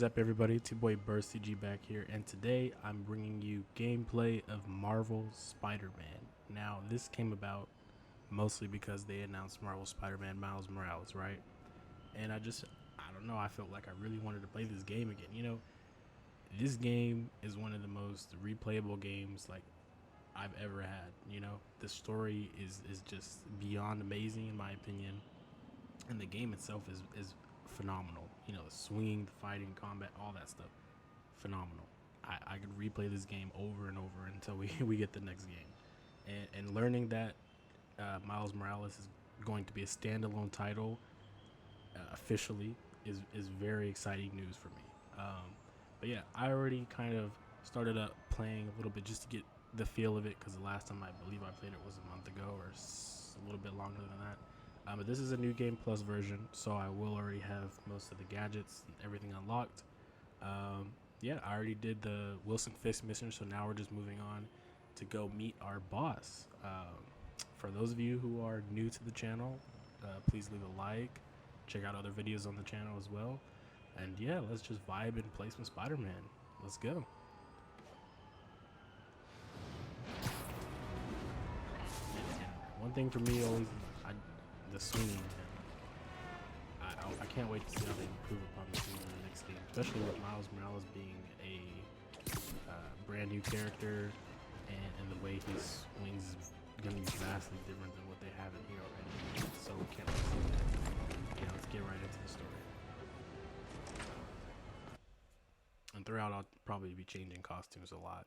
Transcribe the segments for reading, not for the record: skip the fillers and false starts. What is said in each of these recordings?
up, everybody? It's your boy BurstCG back here, and today I'm bringing you gameplay of Marvel's Spider-Man. Now, this came about mostly because they announced Marvel Spider-Man Miles Morales, right? And I don't know, I felt like I really wanted to play this game again. You know, this game is one of the most replayable games like I've ever had. You know, the story is just beyond amazing in my opinion, and the game itself is phenomenal. You know, the swinging, the fighting, combat, all that stuff, phenomenal. I could replay this game over and over until we get the next game. And learning that Miles Morales is going to be a standalone title officially is very exciting news for me. But yeah, I already kind of started up playing a little bit just to get the feel of it, because the last time I believe I played it was a month ago or a little bit longer than that. But this is a new game plus version, so I will already have most of the gadgets and everything unlocked. Yeah, I already did the Wilson Fisk mission, so now we're just moving on to go meet our boss. For those of you who are new to the channel, please leave a like, check out other videos on the channel as well, and yeah, let's just vibe and play some Spider-Man. Let's go. One thing for me always, the swinging. I can't wait to see how they improve upon the swinging in the next game, especially with Miles Morales being a brand new character, and the way he swings is going to be vastly different than what they have in here already. So we can't wait to see that. Yeah, let's get right into the story. And throughout, I'll probably be changing costumes a lot.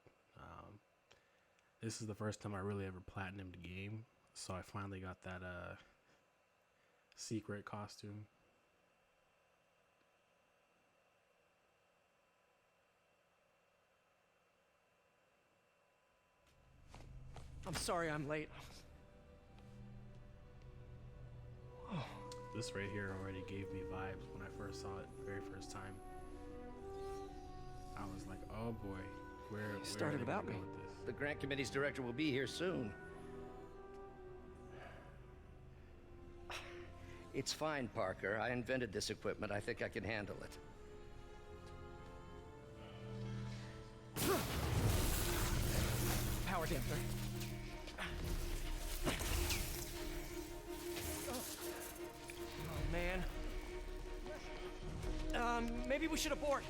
This is the first time I really ever platinumed a game, so I finally got that secret costume. I'm sorry I'm late. Oh. This right here already gave me vibes when I first saw it the very first time. I was like, oh boy, where started about me. With this? The grant committee's director will be here soon. It's fine, Parker. I invented this equipment. I think I can handle it. Power damper. Oh, man. Maybe we should abort.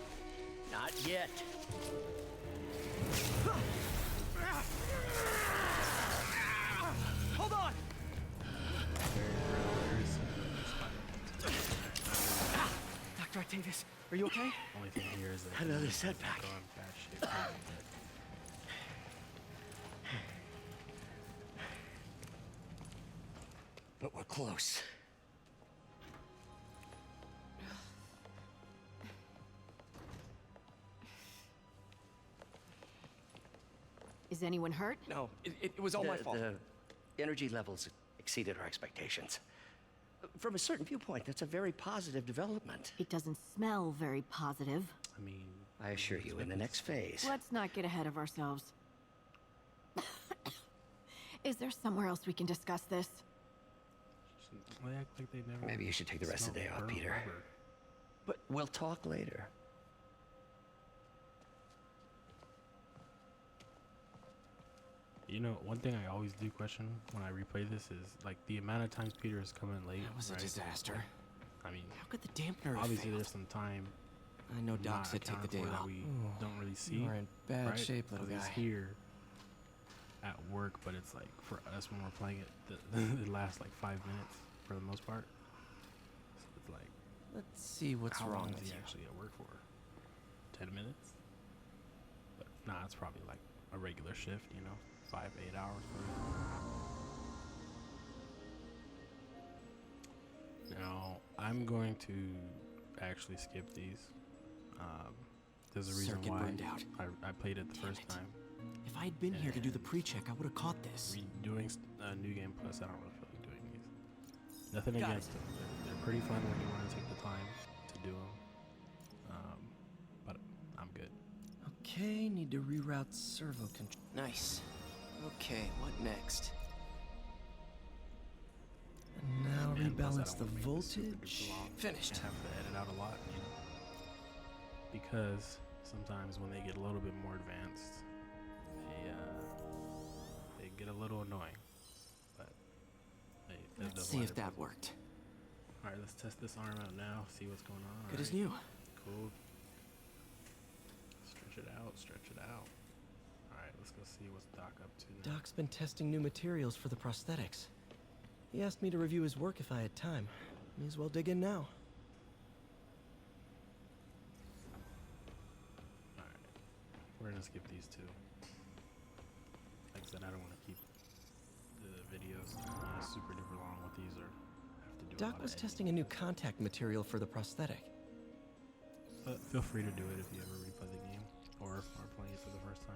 Not yet. Hold on! Dr. Octavius, are you okay? Only thing here is that Another setback. But we're close. Is anyone hurt? No, it was all my fault. The energy levels exceeded our expectations. From a certain viewpoint, that's a very positive development. It doesn't smell very positive. I mean, I assure you, in the next phase. Let's not get ahead of ourselves. Is there somewhere else we can discuss this? They act like they never. Maybe you should take the rest of the day off, Peter. Rubber. But we'll talk later. You know, one thing I always do question when I replay this is like the amount of times Peter is coming late. That was right? a disaster. I mean, How could the dampener obviously have failed? there's some time I know Doc not said take the accounted day for that off. we don't really see. You're in bad right? shape, little 'Cause guy. he's here at work, but it's like for us when we're playing it, it lasts like 5 minutes for the most part. So it's like, Let's see what's how wrong long with is he you. actually at work for? 10 minutes? But nah, it's probably like a regular shift, you know, 5 to 8 hours. Now, I'm going to actually skip these. There's a reason Circuit why burned out. I played it the Damn first it. time. If I had been here to do the pre-check, I would have caught this. Doing New Game Plus, I don't really feel like doing these. Nothing Got against them. They're pretty fun when you want to take the time to do them. But I'm good. Okay, need to reroute servo control. Nice. Okay, what next? And now And plus, I rebalance don't the wanna make this super voltage. duper long. Finished. I have to edit out a lot, you know. because sometimes when they get a little bit more advanced, they get a little annoying. But Let's see if that worked. All right, let's test this arm out now. See what's going on. Good as new. Cool. Stretch it out. Stretch it out. All right, let's go see what's Doc up to now. Doc's been testing new materials for the prosthetics. He asked me to review his work if I had time. May as well dig in now. Alright. We're gonna skip these two. Like I said, I don't want to keep the videos super duper long with these, or have to do a lot Doc of was editing. testing a new contact material for the prosthetic. But feel free to do it if you ever replay the game or are playing it for the first time.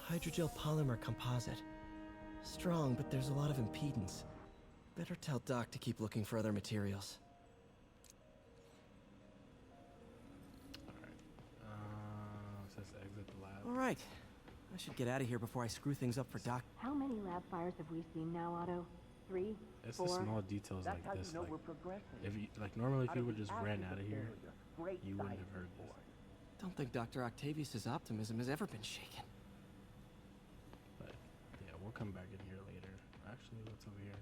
Hydrogel polymer composite. Strong, but there's a lot of impedance. Better tell Doc to keep looking for other materials. Alright. Says exit the lab. All right. I should get out of here before I screw things up for Doc. How many lab fires have we seen now, Otto? 3? It's 4? the small details like this. Like, if you, normally if you would just ran out of here, you wouldn't have heard this. Don't think Dr. Octavius's optimism has ever been shaken. But yeah, we'll come back in here later. Actually, what's over here?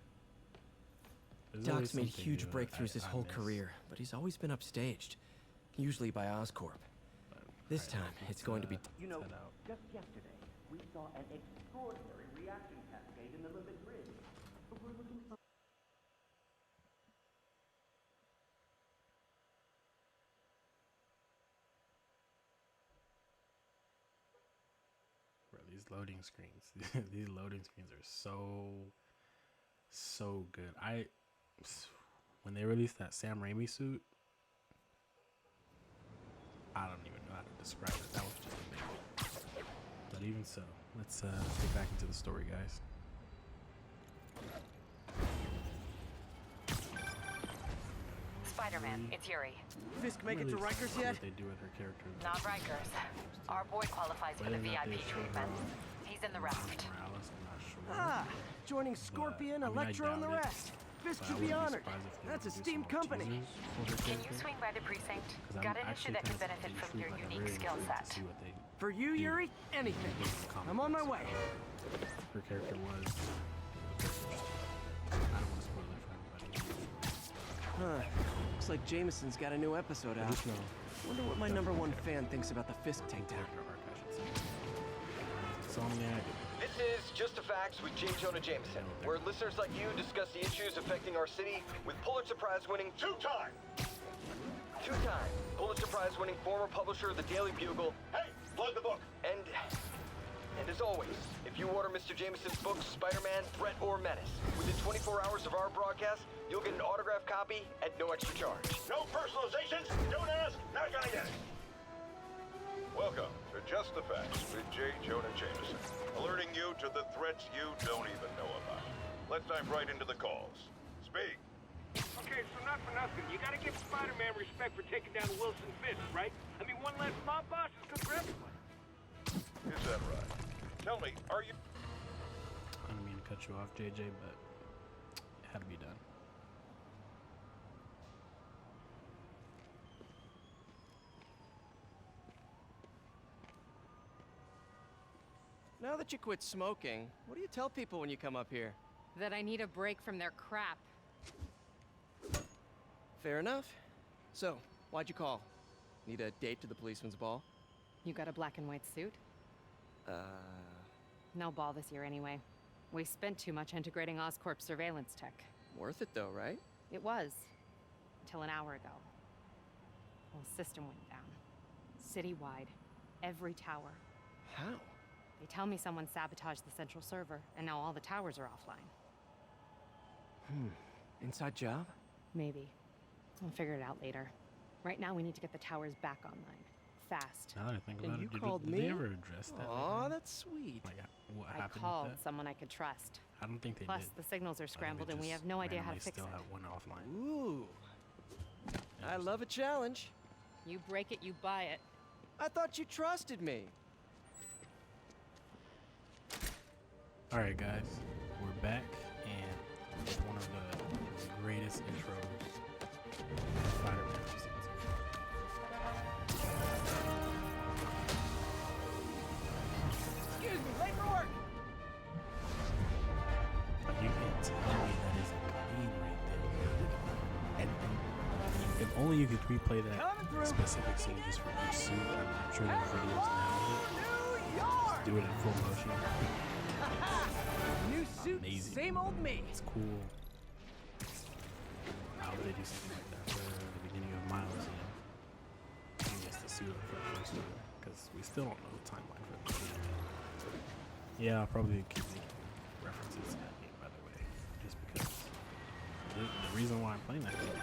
There's always Doc's made something huge new breakthroughs his I whole miss. career, but he's always been upstaged. Usually by Oscorp. But, This alright, time, it's going to be... You know, head out. just yesterday, we saw an extraordinary reaction cascade in the Limit Bridge. We're looking for... Bro, these loading screens, these loading screens are so good. When they released that Sam Raimi suit, I don't even know how to describe it. That was just amazing. But even so, let's get back into the story, guys. Spider-Man, it's Yuri. Fiske make it to Really Rikers saw yet? What they do with her character. Not Rikers. Our boy qualifies for the Whether or not they VIP show treatment. her He's in the raft. Morales, I'm not sure. Ah, joining Scorpion, I mean, I Electro, and the doubt it, rest. Fiske But I should be wouldn't honored. surprised if they That's a would do some steamed more company. teasers for her Can you character. swing by the precinct? 'Cause I'm Got an issue actually that could kinda benefit from your intrigued, like, I'm unique very skill intrigued to set. see what they For you, do. Yuri, anything. Comic I'm on my books. way. Her character was. I don't want to spoil it for everybody. Huh. Looks like Jameson's got a new episode I out. just know Wonder what my #1 fan thinks about the Fiske takedown. character arc, I should say. Insomniac. This is Just the Facts with J. Jonah Jameson, where listeners like you discuss the issues affecting our city with Pulitzer Prize-winning two-time Pulitzer Prize-winning former publisher of the Daily Bugle. Hey, plug the book. And as always, if you order Mr. Jameson's books, Spider-Man, Threat, or Menace, within 24 hours of our broadcast, you'll get an autographed copy at no extra charge. No personalizations, don't ask, not gonna get it. Welcome to Just the Facts with J. Jonah Jameson, alerting you to the threats you don't even know about. Let's dive right into the calls. Speak. Okay, so not for nothing. You gotta give Spider-Man respect for taking down Wilson Fisk, right? I mean, one less mob boss is good for everyone. Is that right? Tell me, are you... I didn't mean to cut you off, JJ, but it had to be done. Now that you quit smoking, what do you tell people when you come up here? That I need a break from their crap. Fair enough. So, why'd you call? Need a date to the policeman's ball? You got a black and white suit? No ball this year anyway. We spent too much integrating Oscorp surveillance tech. Worth it though, right? It was. Until an hour ago. Whole system went down. Citywide. Every tower. How? They tell me someone sabotaged the central server, and now all the towers are offline. Inside job? Maybe. I'll figure it out later. Right now, we need to get the towers back online. Fast. Now that I think And about you it, called did me? they ever address that? Aw, that's sweet. Like, what I happened called with that? someone I could trust. I don't think they Plus, did. the signals are I think scrambled, they and we just have no idea how to randomly fix still it. have one offline. Ooh. I love a challenge. You break it, you buy it. I thought you trusted me. Alright guys, we're back, and it's one of the greatest intros in Spider-Man ever seen. only you could replay that specific scene just for each suit. I'm sure there's videos now of it. Just do it in full motion. New suit, Amazing. same old me. It's cool. I hope they do something like that for the beginning of Miles, you know. He gets the suit for the first one, because we still don't know the timeline for the suit. Yeah, I'll probably keep making references to that game, by the way, just because the reason why I'm playing that game.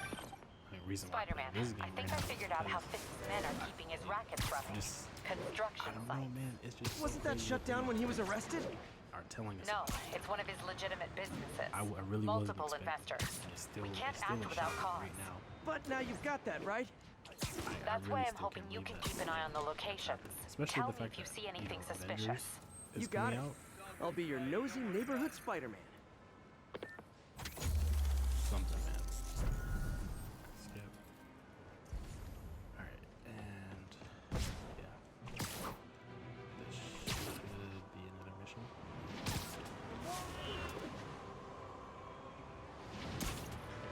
Spider-Man, I think I figured out how Fisk's men are keeping his rackets running. Construction I don't sites. know, man. It's just Wasn't that shut down when he was arrested? are telling us. No, it's one of his legitimate businesses. I really Multiple wasn't expecting investors. it. It's still, We can't it's still act a without shock cause. right now. But now you've got that, right? That's really why I'm still hoping can't you believe can that. keep an eye on the locations. Especially Tell the me fact if you that, see anything Avengers suspicious. is You got it. coming out. I'll be your nosy neighborhood Spider-Man. Something, man. Skip. Alright, and yeah. This should be another mission.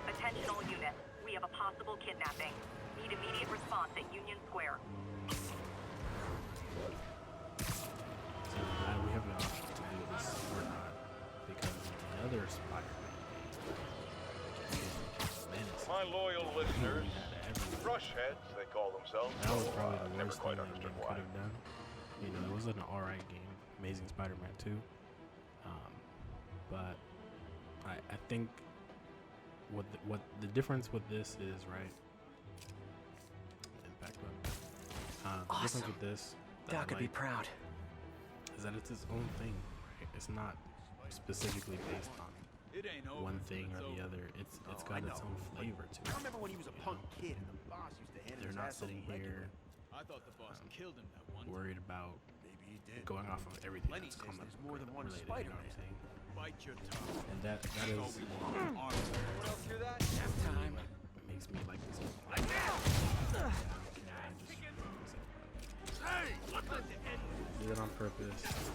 Attention all units. We have a possible kidnapping. Need immediate response at Union Square. So now we have an option to do this or not, because the other Spider-Man game, My loyal listeners, brushheads, they call themselves. that was probably I the never worst quite thing that understood game why. could have done. You know, it was an alright game, Amazing Spider-Man 2. But I think what the difference with this is, right? Impact weapon. The difference with this that Doc I could be like proud. is that it's its own thing, right? It's not specifically based on one thing or the other. It's got its own flavor to it. I remember when he was a punk kid and the boss used to hand They're his not ass sitting over here I thought the boss killed him that one worried about Maybe he did. going off of everything Lenny that's says comic there's more than one related, you know what I'm Spider-Man. saying? Bite your tongue. And that is What else hear that? Nap time. makes me like this game. Hey, look at the end. Do it on purpose because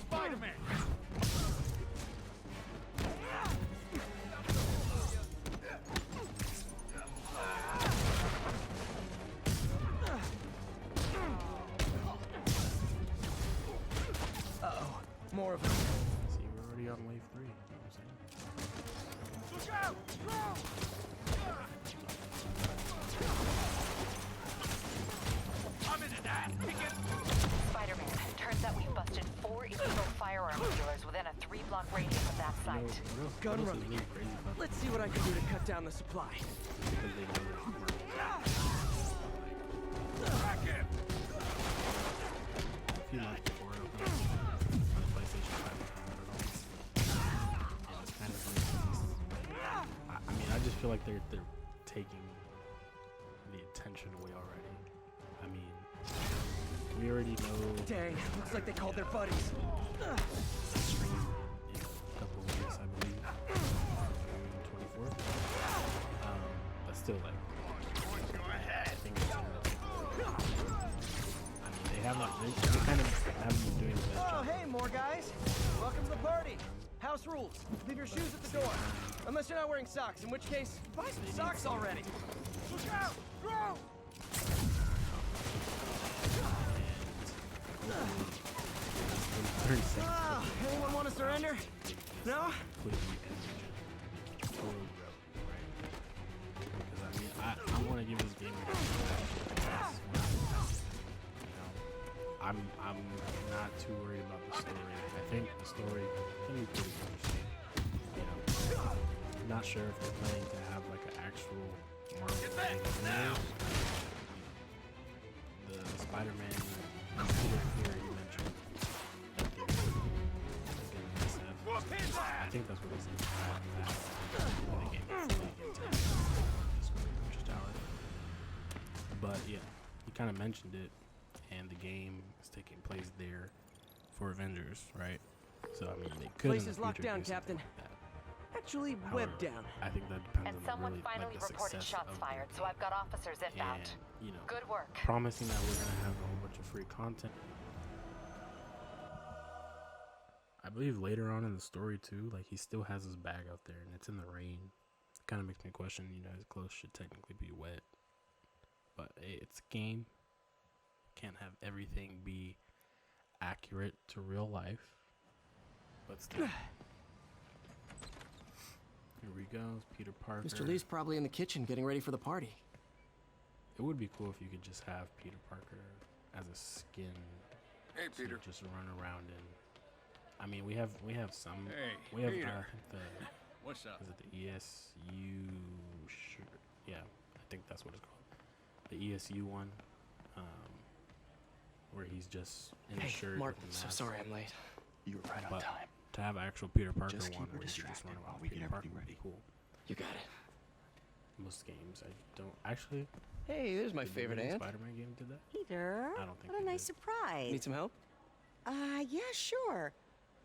Spider-Man. Uh-oh, more of them. see, we're already on wave 3. You know what I'm saying? Look out! I'm into that. Spider-Man, turns out we've busted 4 illegal firearm dealers within a 3-block radius of that You know, site. you know Gun what else is running. really crazy about Let's see what I can do to cut down the supply. this? Because they know that we're Back him. a few months before it opens on the PlayStation 5 and it's kind of like I mean, I just feel like they're taking the attention away already. I mean, we already know Dang, looks like they called their buddies. stream in a couple of weeks, I believe, June 24th. But still, like, I think it's I mean, they haven't. They kind of haven't been doing the best Oh, job. hey, more guys. Welcome to the party. House rules. Leave your shoes at the door. Unless you're not wearing socks, in which case, buy some socks already. Look out! Go! Ah, anyone want to surrender? No? Because I mean, I want to give this game a chance. I'm not too worried about the story. I think the story can be pretty interesting. You know, I'm not sure if they're planning to have like an actual Marvel thing in there. The Spider-Man Peter here you mentioned. I think that's what it says. The game but yeah, you kind of mentioned it, and the game is taking place there for Avengers, right? So I mean, they could. Place in the is locked future down, do something Captain. like that. Actually, However, web down. I think that depends And on someone really, finally like, the reported success shots of the fired, so game. I've got officers inbound. And you know, Good work. promising that we're gonna have a whole bunch of free content. I believe later on in the story too, like he still has his bag out there and it's in the rain. It kind of makes me question, you know, his clothes should technically be wet. But hey, it's a game. Can't have everything be accurate to real life. But still. Here we go, it's Peter Parker. Mr. Lee's probably in the kitchen getting ready for the party. It would be cool if you could just have Peter Parker as a skin. Hey, so Peter. Just run around in. I mean, we have some. Hey, we have Peter. the. What's up? Is it the ESU shirt? Yeah, I think that's what it's called. The ESU one, where he's just in a shirt. Martin, with a so mask. sorry I'm late. You were right on But time. to have actual Peter Parker Just keep one her where you can just distracted run while around we with get Peter Parker everything would be ready. cool. You got it. Most games I don't actually. Hey, there's my did the favorite new aunt. Spider-Man game did that? Peter, I don't think what a they nice did. surprise. Need some help? Yeah, sure.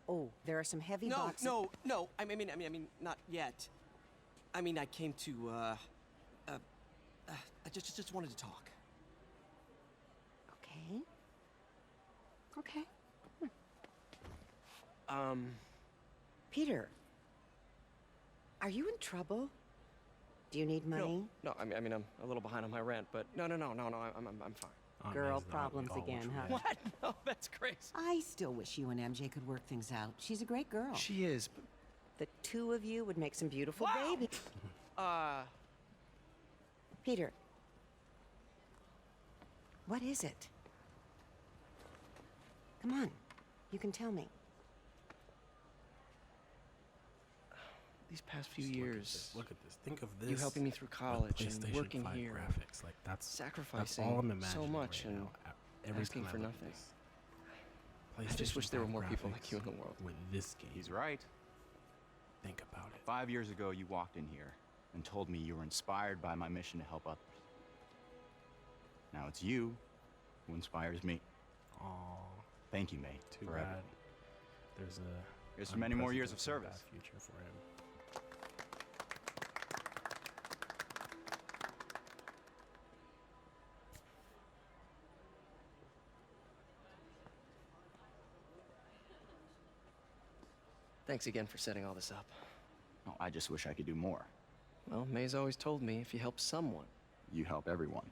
Oh, there are some heavy boxes. No. I mean, not yet. I mean, I came to, I just wanted to talk. Okay. Okay. Peter, are you in trouble? Do you need money? No, I mean, I'm a little behind on my rent, but no, I'm fine. Oh, Girl that's not problems at all again, what huh? you What? No, that's crazy. I still wish you and MJ could work things out. She's a great girl. She is, but, The two of you would make some beautiful babies. Peter, what is it? Come on, you can tell me. these past few Just years, Look at this. Think of this. you helping me through with college and PlayStation working 5 here, graphics. Like that's sacrificing all I'm so imagining much right and now. Every asking time for I look at nothing. this. I just wish there were more people PlayStation like you in the 5 world. With this game, He's right. think about it. 5 years ago, you walked in here and told me you were inspired by my mission to help others. Now it's you who inspires me. Aw, Thank you, mate. too for bad. everything. There's a. Here's to many more years of unprecedented service. Future for him. Thanks again for setting all this up. Oh, I just wish I could do more. Well, May's always told me if you help someone. You help everyone.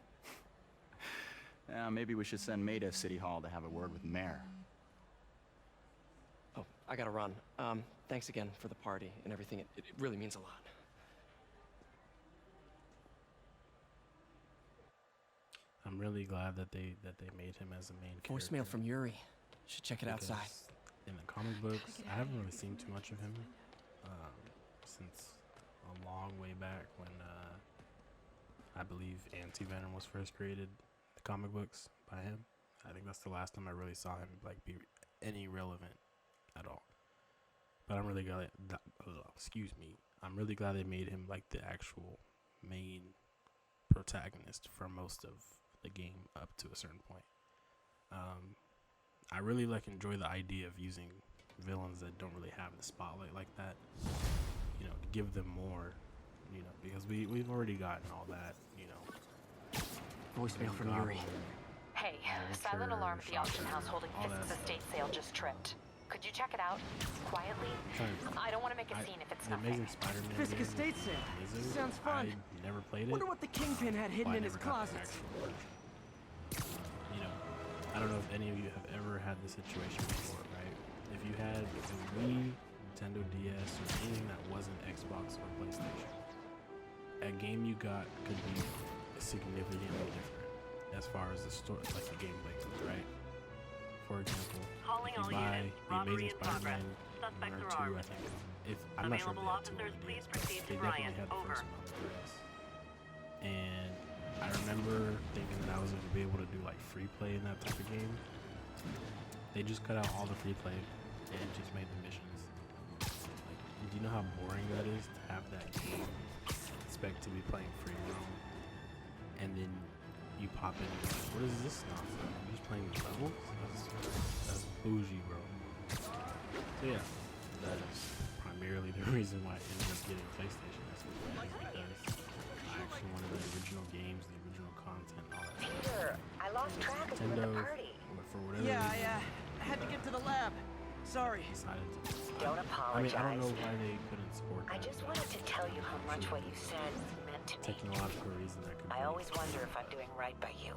Maybe we should send May to City Hall to have a word with the mayor. Oh, I gotta run. Thanks again for the party and everything. It really means a lot. I'm really glad that they made him as a main character. Voicemail from Yuri. Should check it outside. because in the comic books, I haven't really seen too much of him since a long way back when I believe Anti-Venom was first created. The comic books by him. I think that's the last time I really saw him like be any relevant at all. But I'm really glad. Excuse me. I'm really glad they made him like the actual main protagonist for most of the game up to a certain point. I really enjoy the idea of using villains that don't really have the spotlight like that. You know, to give them more. You know, because we've already gotten all that. You know, Voicemail from Goblin, Yuri. Hey, Vulture, silent alarm at the auction Shocker, house holding all Fisk's that estate sale just tripped. Could you check it out? Quietly? I don't want to make a scene if it's The nothing. Amazing Spider-Man Fiske game estate with sale. Lizard, Sounds fun. I never played it. Wonder what the Kingpin had hidden but I in his never got the closets. actual version. You know, I don't know if any of you have ever had this situation before, right? If you had a Wii, Nintendo DS, or anything that wasn't Xbox or PlayStation, a game you got could be significantly different as far as the story, like the gameplay goes, right? For example, Calling if all you buy units. The Robbery Amazing in progress. Spider-Man 1 Suspects or are 2, I armed. think. If I'm not sure if they Available had 2 officers, on the please DS, but proceed they to definitely Bryant. had the Over. first one on the DS. And I remember thinking that I was going to be able to do like free play in that type of game. They just cut out all the free play and just made the missions. Like, do you know how boring that is to have that game expect to be playing free roam, and then you pop in and you're like, what is this nonsense? I'm just playing the levels? That's bougie, bro. So yeah, that is primarily the reason why I ended up getting PlayStation. That's because I actually wanted the original games, the original original content and all that stuff. Peter, I lost track of you at the Nintendo, party. for whatever Yeah, reason, I had to get to the lab. Sorry. decided to. Don't I mean, apologize. I don't know why they couldn't support that. I just wanted to tell you how much what you said meant to me. Technological reason that could I be. always wonder if I'm doing right by you.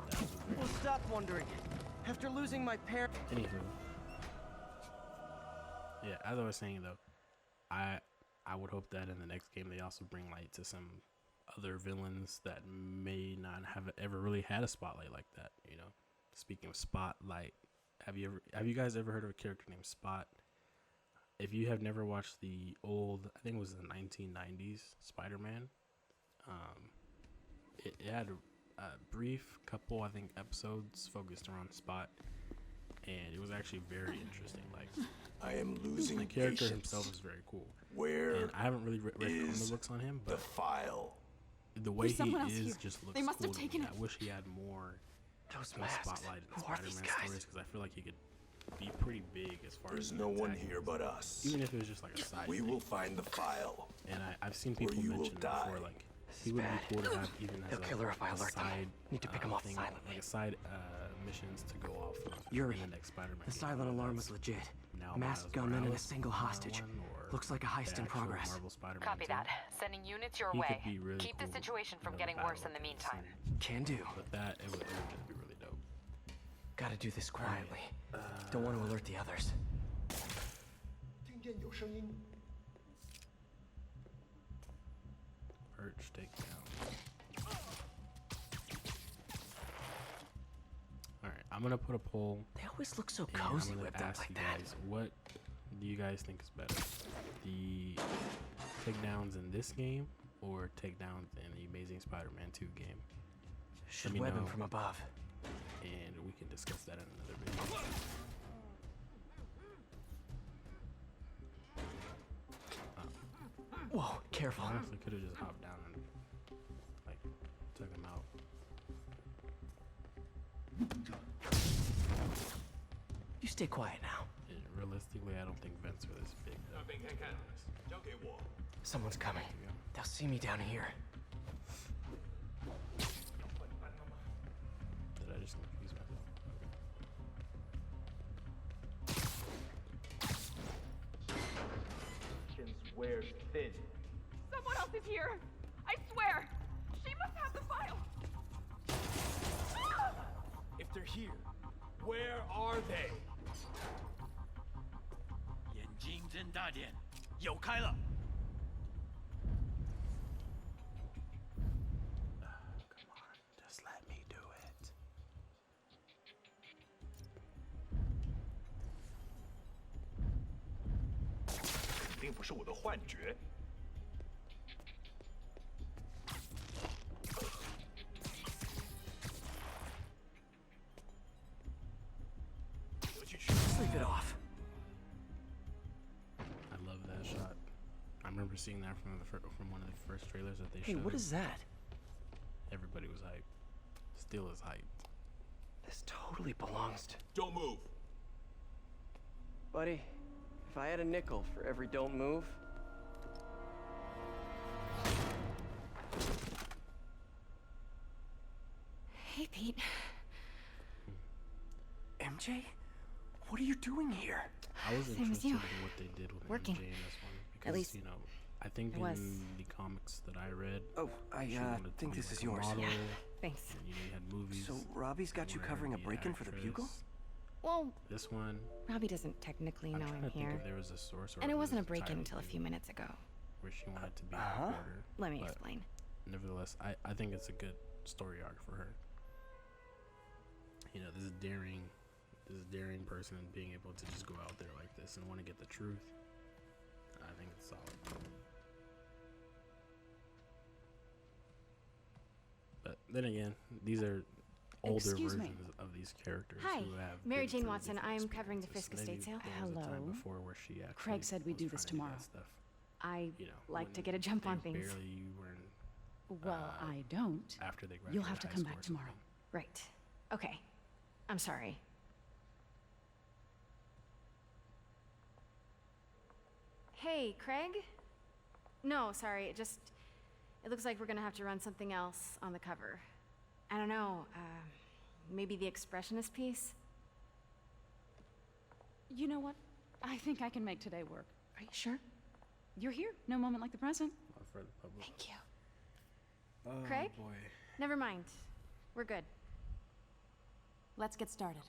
Well, stop wondering. After losing my parents. Anywho. Yeah, as I was saying though, I would hope that in the next game they also bring light to some other villains that may not have ever really had a spotlight like that, you know. Speaking of spotlight, have you guys ever heard of a character named Spot? If you have never watched the old, I think it was the 1990s Spider-Man, it had a brief couple, I think, episodes focused around Spot, and it was actually very interesting. Like, I am losing the character patience. himself is very cool. Where and I haven't really read is comic books on him, but the file? the way There's he someone else is here. just looks They must cool have to me. taken I wish he had more Those of a masks. spotlight in Who are these Spider-Man guys? stories, because I feel like he could be pretty big as far There's as no one antagonist. here but us. Even if it was just like a side We thing. will find the file. And I've seen or people you will mention die. before, like, he would be cool to have even as He'll kill her if I a alert them. side Need to pick him off thing, silently. like a side missions to go off of Yuri, in the next Spider-Man The game, silent whether alarm that's was legit. now Masked Miles gunman and a Morales, single hostage. one, or Looks like a heist the in actual progress. Marvel Spider-Man Copy 2. that. Sending units your He way. could be really Keep the cool, situation you from know, getting battle worse in the with meantime. Can do. But that, it would just be really dope. Gotta do this quietly. Don't want to alert the others. Perch takedown. Alright, I'm gonna put a poll. They always look so and cozy I'm gonna whipped up ask like you that. guys, what do you guys think is better? The takedowns in this game or takedowns in the Amazing Spider-Man 2 game? Should me web him know. from above. And we can discuss that in another video. Whoa, careful. Honestly, could have just hopped down and like took him out. You stay quiet now. And realistically, I don't think vents are this big. Though, to be honest. Someone's coming. They'll see me down here. Did I just confuse myself? Wear thin. Someone else is here. I swear. She must have the file. If they're here, where are they? 眼睛睁大点，有开了。 Come on, just let me do it. 肯定不是我的幻觉。Sleep it off. I love that shot. I remember seeing that from one of the first trailers that they Hey, showed. what is that? Everybody was hyped. Still is hyped. This totally belongs to... Don't move. Buddy, if I had a nickel for every don't move... Hey, Pete. MJ? What are you doing here? I was Same as interested you. in what they did with Working. MJ in this one because, At least you know, I think I in was. the comics that I read, Oh, I she wanted to think be this like is a yours. model, Yeah, thanks. and, you know, you had movies. So Robbie's got you where covering a the break-in for the Bugle? actress- Well, This one, Robbie doesn't technically know I'm trying I'm to think here. if there was a source or And it if wasn't a was break-in entirely until a few minutes ago. where she wanted to be a Uh-huh. reporter. Let me but explain. Nevertheless, I think it's a good story arc for her. You know, this daring person being able to just go out there like this and want to get the truth. I think it's solid. But then again, these are older Excuse me. versions of these characters Hi, who have Mary been Jane through Watson. different I'm covering the experiences. Fiske Maybe estate sale. there was a time Hello. before where she actually Craig said we'd was do this trying to tomorrow. get stuff. I You know, like to when get a jump they on things. barely were in, Well, I don't. after they You'll have graduated to high come school back or tomorrow. something. Right. Okay. I'm sorry. Hey, Craig? No, sorry. It looks like we're gonna have to run something else on the cover. I don't know, maybe the expressionist piece? You know what? I think I can make today work. Are you sure? You're here. No moment like the present. Thank you. Oh, Craig? boy. Never mind. We're good. Let's get started.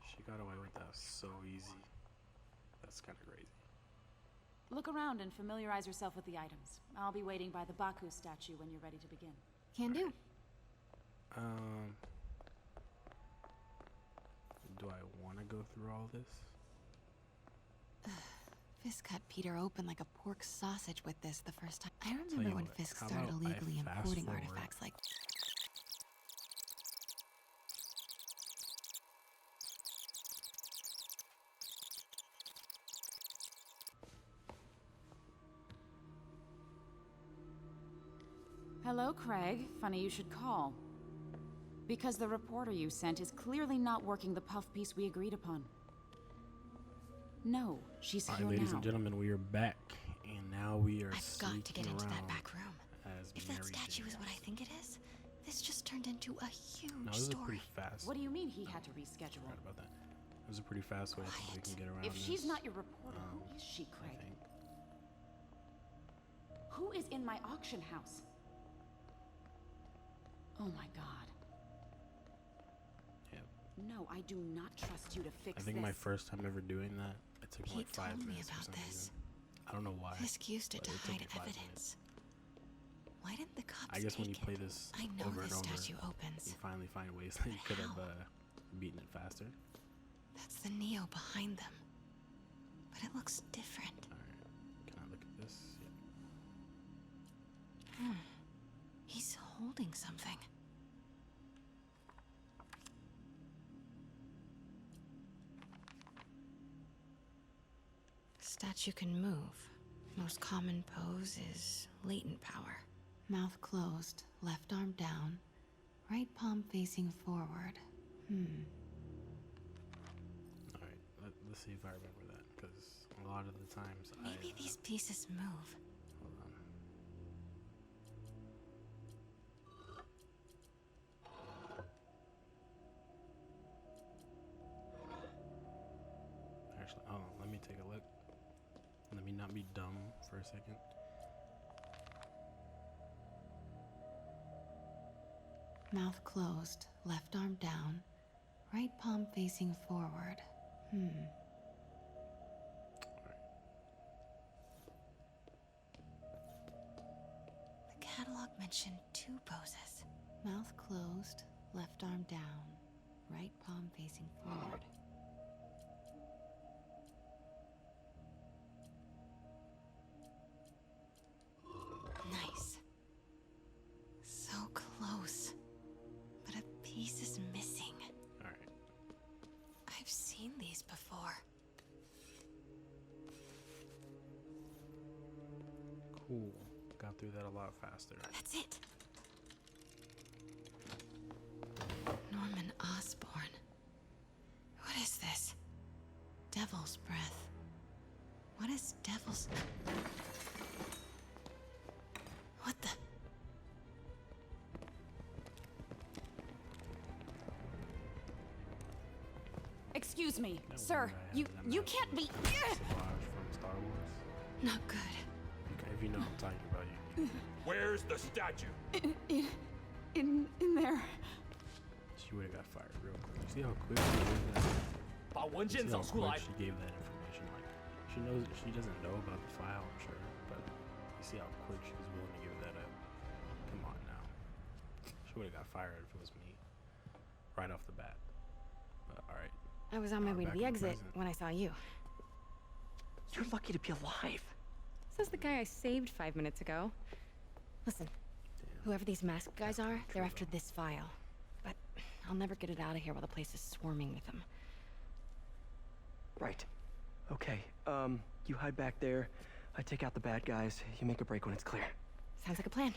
She got away with that so easy. That's kind of crazy. Look around and familiarize yourself with the items. I'll be waiting by the Baku statue when you're ready to begin. Can do. Do I want to go through all this? Fisk cut Peter open like a pork sausage with this the first time. I Tell remember you when what, Fisk how started about I illegally fast importing forward? artifacts like. Hello, Craig. Funny you should call. Because the reporter you sent is clearly not working the puff piece we agreed upon. No, she's All here right, ladies now. and gentlemen, we are back, and now we are I've got to get sneaking into that around back room. as If that Mary statue Jane. is what I think it is, this just turned into a huge No, this is story. pretty fast. What do you mean he had to reschedule? Right about that. It was a pretty fast way I think we can get around If she's this. not your reporter, who is she, Craig? I think. Who is in my auction house? Oh my god. Yep. No, I do not trust you to fix I think this. my first time ever doing that, it took me like Pete 5 told me minutes for about some this. reason. I don't know why. Fisk used it but to it took hide me 5 evidence. minutes. Why didn't the cops I guess when you take play it? this I know over and this over, statue opens. you finally find ways that you could have beaten it faster. That's the Neo behind them. But it looks different. Alright, can I look at this? He's holding something. Statue can move. Most common pose is latent power. Mouth closed, left arm down, right palm facing forward. Alright, let's see if I remember that, because a lot of the times Maybe these pieces move. Hold on. Actually, hold on, let me take a look. Let me not be dumb for a second. Mouth closed, left arm down, right palm facing forward. The catalog mentioned 2 poses. Mouth closed, left arm down, right palm facing forward. Nice. So close. But a piece is missing. Alright. I've seen these before. Cool. Got through that a lot faster. That's it. Norman Osborn. What is this? Devil's breath. What is devil's... What the... Excuse me, No sir. wonder I have that You mask can't be. with Savage from Star Wars. Not good. If you know what I'm talking about, you. Where's the statue? In there. She would have got fired real quick. See how quick she gave that? 把文件 See 找 how 出来 quick。she gave that information. Like, she knows she doesn't know about the file, I'm sure, but you see how quick she was willing to give that up. Come on now. She would have got fired if it was me, right off the bat. But all right. I was on my way to back the in the exit present. when I saw you. You're lucky to be alive. Says the guy I saved 5 minutes ago. Listen, whoever these masked guys are, they're after this file. But I'll never get it out of here while the place is swarming with them. Right. Okay, you hide back there. I take out the bad guys. You make a break when it's clear. Sounds like a plan.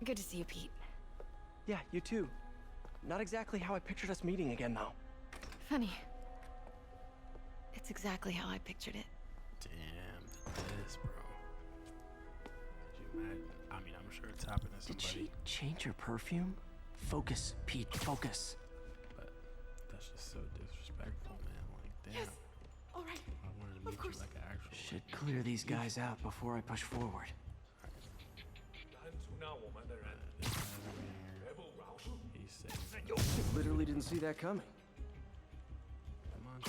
Good to see you, Pete. Yeah, you too. Not exactly how I pictured us meeting again, though. Funny. It's exactly how I pictured it. Damn, this, bro. Could you imagine? I mean, I'm sure it's happened to Did somebody. she change her perfume? Focus, Pete, focus. But that's just so disrespectful, man. Like, damn. Yes. All right. I wanted to meet you like an actual. Should clear these guys out before I push forward. He said, Literally didn't see that coming. come on.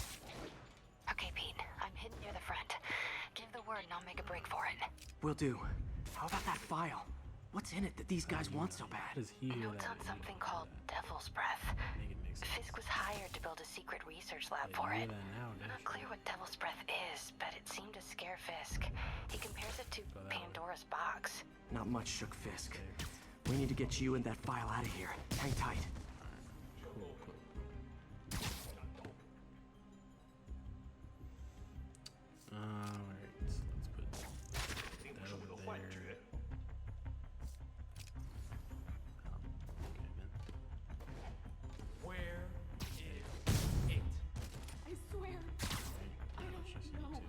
Okay, Pete. I'm hidden near the front. Give the word and I'll make a break for it. Will do. How about that file? What's in it that these guys want so bad? Does he hear Notes that? on something called Devil's Breath. Fiske was hired to build a secret research lab for it. Not clear what Devil's Breath is, but it seemed to scare Fiske. He compares it to Pandora's box. Not much shook Fiske. We need to get you and that file out of here. Hang tight. Alright, let's put that over there. Where is it? I swear. I don't know.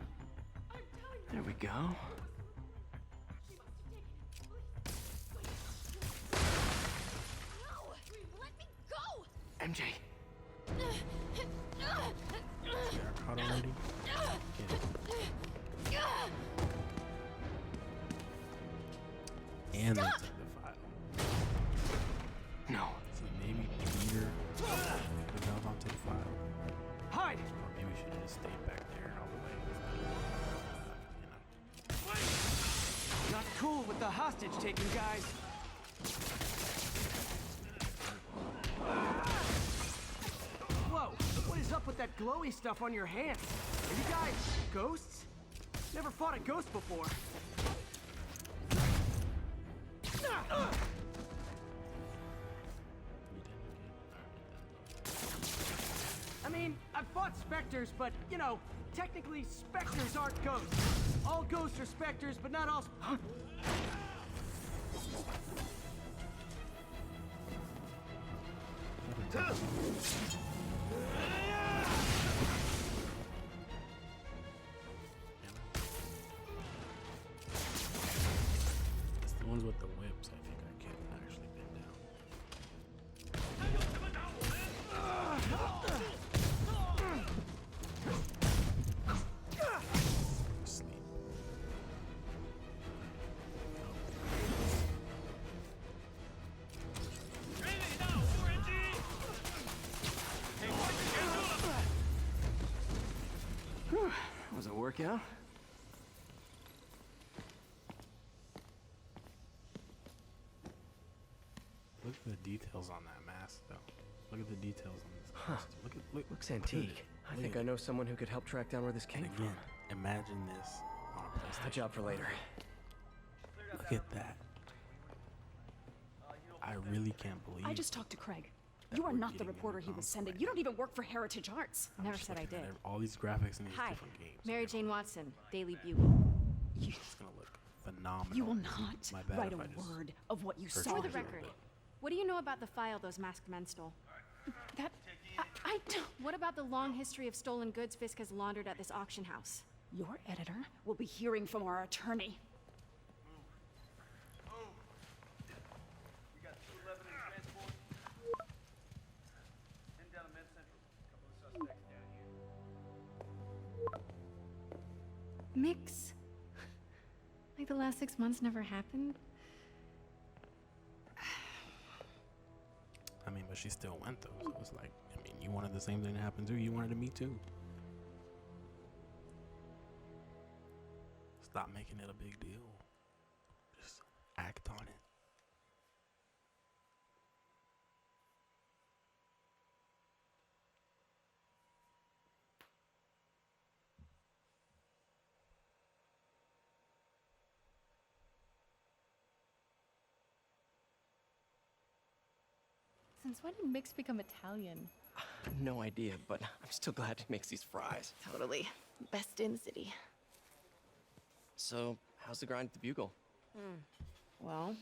I'm telling you. There we go. No! Let me go! MJ. Got caught already? And they took the file. No. So maybe Peter could jump onto the file. Hide! Or maybe we should have just stayed back there all the way. Not cool with the hostage taking, guys. Whoa! What is up with that glowy stuff on your hands? Are you guys ghosts? Never fought a ghost before. I mean, I've fought specters, but, you know, technically specters aren't ghosts. All ghosts are specters, but not all... It's the ones with the whips, I think I can actually bend down. Sleep. Was it a workout? Look at the details on that mask, though. Look at the details on this costume. Looks antique. I think I know someone who could help track down where this came from. Again, imagine this on a PlayStation. A job for later. Look at that. I really can't believe. I just talked to Craig. You are not the reporter he was sending. You don't even work for Heritage Arts. Never said I did. All these graphics in these Hi, different games. Mary Jane Watson, Daily Bugle. It's gonna look phenomenal. You will not My bad write a if I just word of what you hurt saw. For the here. record, what do you know about the file those masked men stole? That I don't. What about the long history of stolen goods Fiske has laundered at this auction house? Your editor will be hearing from our attorney. Mix? Like the last 6 months never happened? I mean, but she still went though. So it's like, I mean, you wanted the same thing to happen to you. You wanted to meet too. Stop making it a big deal. Just act on it. Since when did Mix become Italian? No idea, but I'm still glad he makes these fries. Totally. Best in the city. So, how's the grind at the Bugle? Well,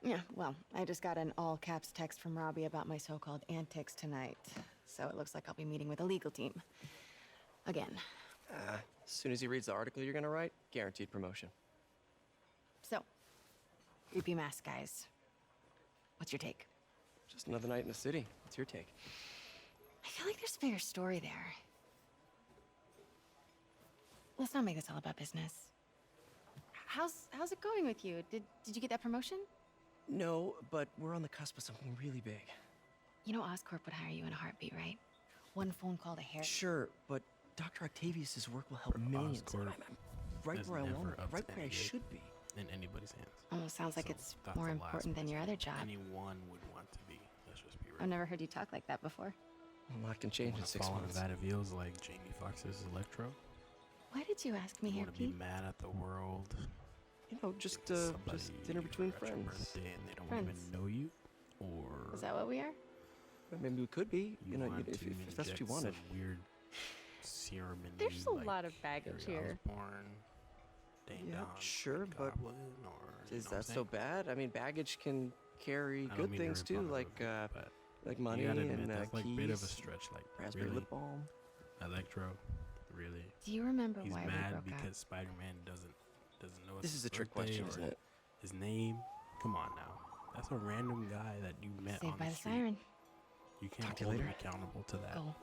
I just got an all-caps text from Robbie about my so-called antics tonight. So it looks like I'll be meeting with a legal team. Again. As soon as he reads the article you're gonna write, guaranteed promotion. So, Creepy mask guys. What's your take? Just another night in the city. What's your take? I feel like there's a bigger story there. Let's not make this all about business. How's it going with you? Did you get that promotion? No, but we're on the cusp of something really big. You know Oscorp would hire you in a heartbeat, right? One phone call to Harry. Sure, but Dr. Octavius's work will help millions. I'm right where I want, right where I should be. In anybody's hands. Almost sounds like it's more important than your other job. Anyone would want to be. Let's just be real. I've never heard you talk like that before. A lot can change in 6 months. Fall in a vat of eels like Jamie Foxx's Electro. Why did you ask me here, Want to be mad at the world? You know, just dinner between friends. Birthday and they don't even know you, or is that what we are? Maybe we could be. You know, if that's what you wanted. Some weird serum in There's you, a lot of baggage here. Yeah, sure, but is that so bad? I mean, baggage can carry good things too, like money and that's like keys. Bit of a stretch, like raspberry really? lip balm. Electro, really? Do you remember He's why we mad broke because up? Spider-Man doesn't know This is a trick question, isn't it? His name. Come on now, that's a random guy that you met Saved on by the the street. siren. You can't hold him accountable to that. Go.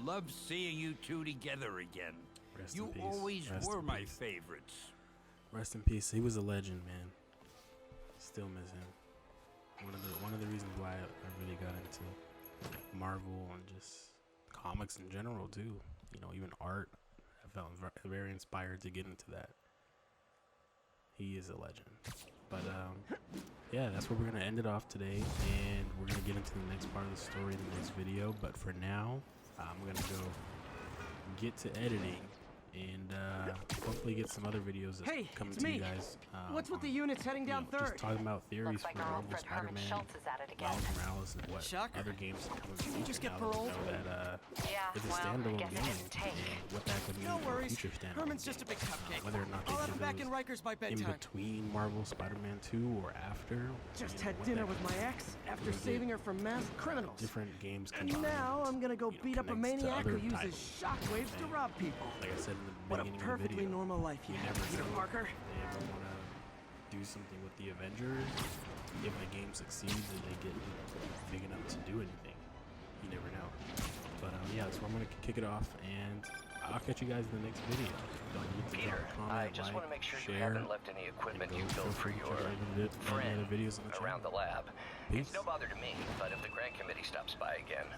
Love seeing you two together again. Rest You in peace. always Rest were in my peace. favorites. Rest in peace. He was a legend, man. Still miss him. One of the reasons why I really got into Marvel and just comics in general too. You know, even art. I felt very inspired to get into that. He is a legend. But yeah, that's where we're gonna end it off today, and we're gonna get into the next part of the story in the next video. But for now, I'm gonna go get to editing and hopefully get some other videos that coming to you guys. What's with the units heading down just third? talking about theories Looks like for our Marvel old friend Herman Spider-Man, Schultz is at it again. Miles Morales, and what Shocker. other games are coming. Didn't you just get now that we paroled? know that Yeah, it's a well, I standalone guess it game, didn't take. and what that could mean No for worries. future standalone Herman's just a big games. cupcake. Whether or not they I'll have do him back in those Rikers by in bedtime. between Marvel Spider-Man 2 or after. Just you know, had what dinner that with could my mean. ex after Really saving her from masked criminals. Different games And combined. now I'm gonna go beat up a connects to maniac who other uses titles. shockwaves to rob people. Like I said in the What a beginning of the perfectly video, normal life you have, never Peter know Parker. if they ever want to do something with the Avengers. If the game succeeds and they get big enough to do anything, you never know. But yeah, that's where I'm gonna kick it off, and I'll catch you guys in the next video. Don't forget to Peter, drop a comment, I just like, want to make sure you share, haven't left any equipment and you go built for feel free to your check out any other videos on the channel. around the lab. Peace. It's no bother to me, but if the grant committee stops by again,